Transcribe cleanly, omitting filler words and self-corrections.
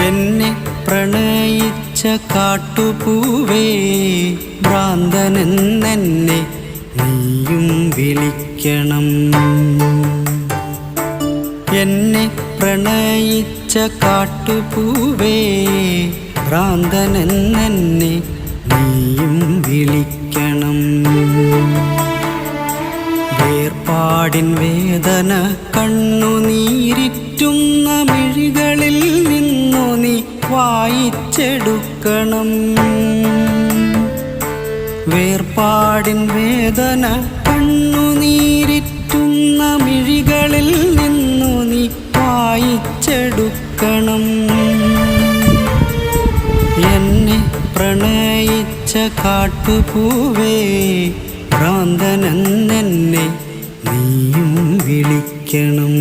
എന്നെ പ്രണയിച്ച കാട്ടുപൂവേ ഭ്രാന്തനെന്നെ നീയും വിളിക്കണം. എന്നെ പ്രണയിച്ച കാട്ടുപൂവേ ഭ്രാന്തനെന്നെ നീയും വിളിക്കണം. വേർപാടിൻ വേദന കണ്ണുനീരിറ്റുന്ന മിഴികളിൽ നിന്നു നീ വായിച്ചെടുക്കണം. വേർപാടിൻ വേദന കണ്ണുനീരിറ്റുന്ന മിഴികളിൽ നിന്നു നീ വായിച്ചെടുക്കണം. എന്നെ പ്രണയിച്ച കാട്ടുപൂവേ ഭ്രാന്തനെന്നെ നീയും വിളിക്കണം.